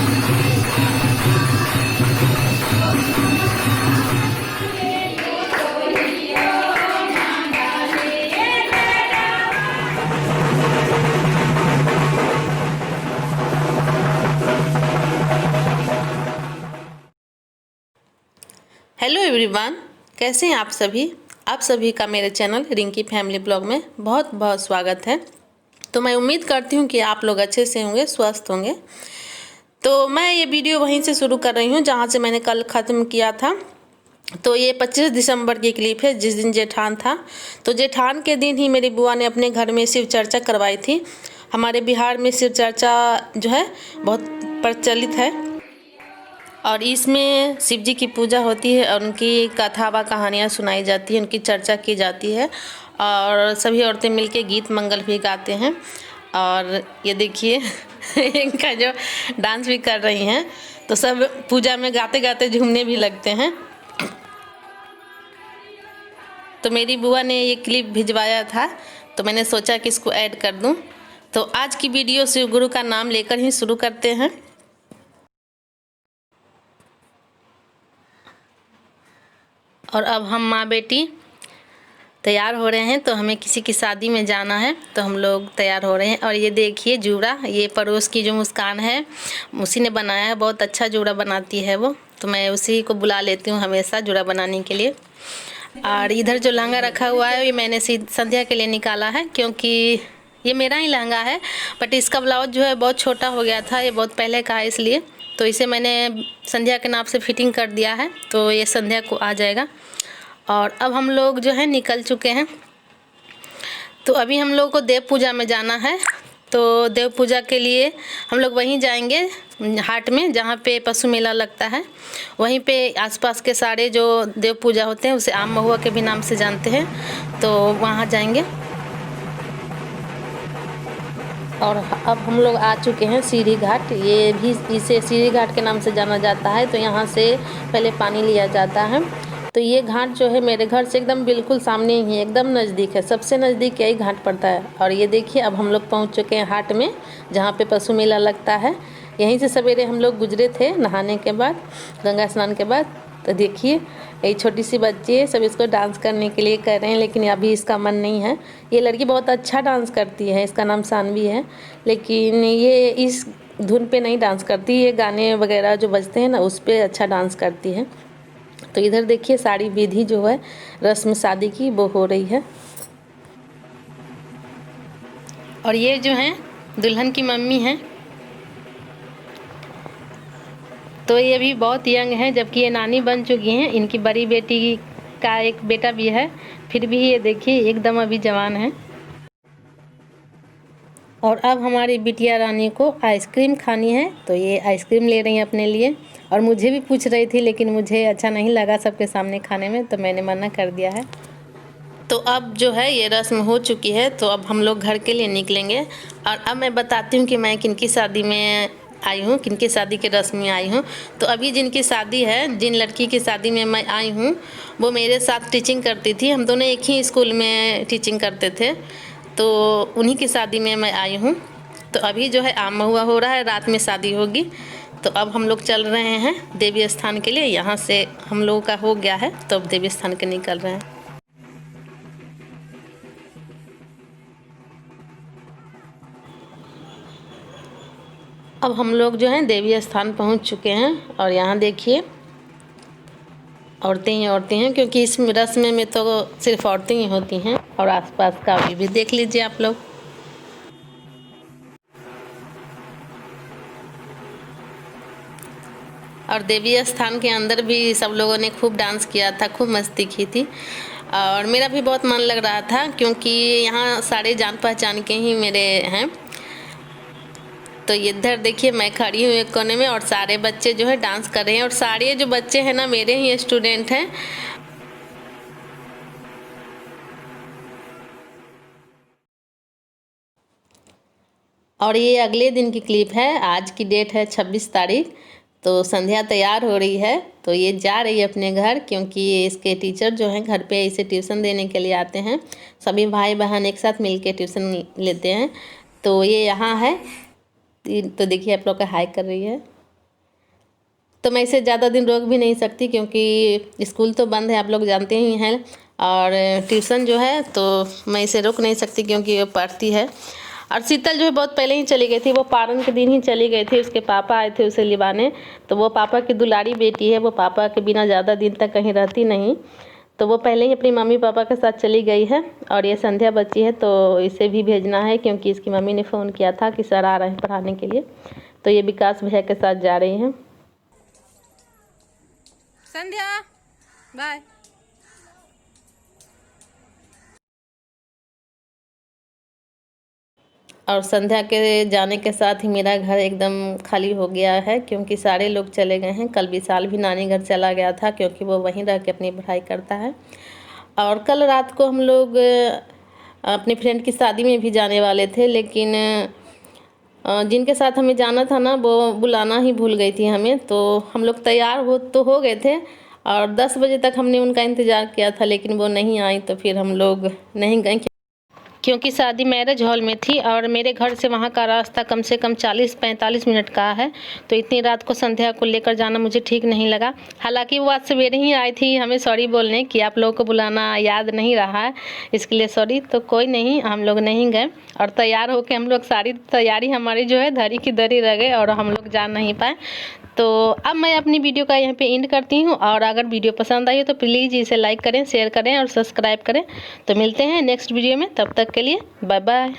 Hello everyone, कैसे हैं आप सभी। आप सभी का मेरे चैनल रिंकी फैमिली ब्लॉग में बहुत बहुत स्वागत है। तो मैं उम्मीद करती हूँ कि आप लोग अच्छे से होंगे, स्वस्थ होंगे। तो मैं ये वीडियो वहीं से शुरू कर रही हूँ जहाँ से मैंने कल ख़त्म किया था। तो ये 25 दिसंबर की क्लिप है, जिस दिन जेठान था। तो जेठान के दिन ही मेरी बुआ ने अपने घर में शिव चर्चा करवाई थी। हमारे बिहार में शिव चर्चा जो है बहुत प्रचलित है और इसमें शिव जी की पूजा होती है और उनकी कथा व कहानियाँ सुनाई जाती हैं, उनकी चर्चा की जाती है और सभी औरतें मिलके गीत मंगल भी गाते हैं। और ये देखिए इनका जो डांस भी कर रही हैं, तो सब पूजा में गाते गाते झूमने भी लगते हैं। तो मेरी बुआ ने ये क्लिप भिजवाया था, तो मैंने सोचा कि इसको ऐड कर दूं। तो आज की वीडियो शिव गुरु का नाम लेकर ही शुरू करते हैं। और अब हम माँ बेटी तैयार हो रहे हैं, तो हमें किसी की शादी में जाना है, तो हम लोग तैयार हो रहे हैं। और ये देखिए जूड़ा, ये पड़ोस की जो मुस्कान है उसी ने बनाया है, बहुत अच्छा जूड़ा बनाती है वो। तो मैं उसी को बुला लेती हूँ हमेशा जूड़ा बनाने के लिए। और इधर जो लहंगा रखा हुआ है ये मैंने संध्या के लिए निकाला है, क्योंकि ये मेरा ही लहंगा है, बट इसका ब्लाउज जो है बहुत छोटा हो गया था, ये बहुत पहले का है, इसलिए तो इसे मैंने संध्या के नाप से फिटिंग कर दिया है, तो ये संध्या को आ जाएगा। और अब हम लोग जो है निकल चुके हैं। तो अभी हम लोग को देव पूजा में जाना है। तो देव पूजा के लिए हम लोग वहीं जाएंगे हाट में, जहाँ पे पशु मेला लगता है। वहीं पे आसपास के सारे जो देव पूजा होते हैं उसे आम महुआ के भी नाम से जानते हैं, तो वहाँ जाएंगे। और अब हम लोग आ चुके हैं सीढ़ी घाट, ये भी इसे सीढ़ी घाट के नाम से जाना जाता है। तो यहाँ से पहले पानी लिया जाता है। तो ये घाट जो है मेरे घर से एकदम बिल्कुल सामने ही है, एकदम नज़दीक है, सबसे नज़दीक यही घाट पड़ता है। और ये देखिए अब हम लोग पहुँच चुके हैं हाट में, जहाँ पे पशु मेला लगता है। यहीं से सवेरे हम लोग गुजरे थे नहाने के बाद, गंगा स्नान के बाद। तो देखिए ये छोटी सी बच्ची है, सब इसको डांस करने के लिए कह रहे हैं, लेकिन अभी इसका मन नहीं है। ये लड़की बहुत अच्छा डांस करती है, इसका नाम सानवी है, लेकिन ये इस धुन पे नहीं डांस करती, ये गाने वगैरह जो बजते हैं ना उस पर अच्छा डांस करती है। तो इधर देखिए साड़ी विधि जो है रस्म शादी की वो हो रही है। और ये जो हैं दुल्हन की मम्मी हैं, तो ये भी बहुत यंग है, जबकि ये नानी बन चुकी हैं। इनकी बड़ी बेटी का एक बेटा भी है, फिर भी ये देखिए एकदम अभी जवान है। और अब हमारी बिटिया रानी को आइसक्रीम खानी है, तो ये आइसक्रीम ले रही हैं अपने लिए। और मुझे भी पूछ रही थी, लेकिन मुझे अच्छा नहीं लगा सबके सामने खाने में, तो मैंने मना कर दिया है। तो अब जो है ये रस्म हो चुकी है, तो अब हम लोग घर के लिए निकलेंगे। और अब मैं बताती हूँ कि मैं किनकी शादी में आई हूँ, किनकी शादी के रस्म में आई हूँ। तो अभी जिनकी शादी है, जिन लड़की की शादी में मैं आई हूँ, वो मेरे साथ टीचिंग करती थी। हम दोनों एक ही स्कूल में टीचिंग करते थे, तो उन्हीं की शादी में मैं आई हूँ। तो अभी जो है आम महुआ हो रहा है, रात में शादी होगी। तो अब हम लोग चल रहे हैं देवी स्थान के लिए। यहाँ से हम लोगों का हो गया है, तो अब देवी स्थान के निकल रहे हैं। अब हम लोग जो हैं देवी स्थान पहुँच चुके हैं। और यहाँ देखिए औरतें ही औरतें हैं, क्योंकि इस रस्म में तो सिर्फ औरतें ही होती हैं। और आसपास का भी देख लीजिए आप लोग। और देवी स्थान के अंदर भी सब लोगों ने खूब डांस किया था, खूब मस्ती की थी। और मेरा भी बहुत मन लग रहा था, क्योंकि यहाँ सारे जान पहचान के ही मेरे हैं। तो इधर देखिए मैं खड़ी हूँ एक कोने में, और सारे बच्चे जो है डांस कर रहे हैं। और सारे जो बच्चे हैं ना मेरे ही स्टूडेंट हैं। और ये अगले दिन की क्लिप है, आज की डेट है 26 तारीख। तो संध्या तैयार हो रही है, तो ये जा रही है अपने घर, क्योंकि ये इसके टीचर जो हैं घर पे इसे ट्यूशन देने के लिए आते हैं। सभी भाई बहन एक साथ मिलके ट्यूशन लेते हैं। तो ये यहाँ है, तो देखिए आप लोग का हाई कर रही है। तो मैं इसे ज़्यादा दिन रोक भी नहीं सकती क्योंकि स्कूल तो बंद है, आप लोग जानते ही हैं, और ट्यूशन जो है तो मैं इसे रोक नहीं सकती क्योंकि वो पढ़ती है। और शीतल जो है बहुत पहले ही चली गई थी, वो पारण के दिन ही चली गई थी, उसके पापा आए थे उसे लिवाने। तो वो पापा की दुलारी बेटी है, वो पापा के बिना ज़्यादा दिन तक कहीं रहती नहीं, तो वो पहले ही अपनी मम्मी पापा के साथ चली गई है। और ये संध्या बच्ची है तो इसे भी भेजना है क्योंकि इसकी मम्मी ने फ़ोन किया था कि सर आ रहे हैं पढ़ाने के लिए, तो ये विकास भैया के साथ जा रही हैं। संध्या बाय। और संध्या के जाने के साथ ही मेरा घर एकदम खाली हो गया है क्योंकि सारे लोग चले गए हैं। कल विशाल भी नानी घर चला गया था क्योंकि वो वहीं रह के अपनी पढ़ाई करता है। और कल रात को हम लोग अपने फ्रेंड की शादी में भी जाने वाले थे, लेकिन जिनके साथ हमें जाना था ना वो बुलाना ही भूल गई थी हमें। तो हम लोग तैयार हो गए थे और 10 बजे तक हमने उनका इंतज़ार किया था, लेकिन वो नहीं आई, तो फिर हम लोग नहीं गए क्योंकि शादी मैरिज हॉल में थी और मेरे घर से वहाँ का रास्ता कम से कम 40-45 मिनट का है। तो इतनी रात को संध्या को लेकर जाना मुझे ठीक नहीं लगा। हालांकि वो आज सवेरे ही आई थी हमें सॉरी बोलने कि आप लोगों को बुलाना याद नहीं रहा है, इसके लिए सॉरी। तो कोई नहीं, हम लोग नहीं गए और तैयार होकर हम लोग, सारी तैयारी हमारी जो है धरी की धरी रह गए और हम लोग जा नहीं पाए। तो अब मैं अपनी वीडियो का यहाँ पे एंड करती हूँ, और अगर वीडियो पसंद आई हो तो प्लीज़ इसे लाइक करें, शेयर करें और सब्सक्राइब करें। तो मिलते हैं नेक्स्ट वीडियो में, तब तक के लिए बाय बाय।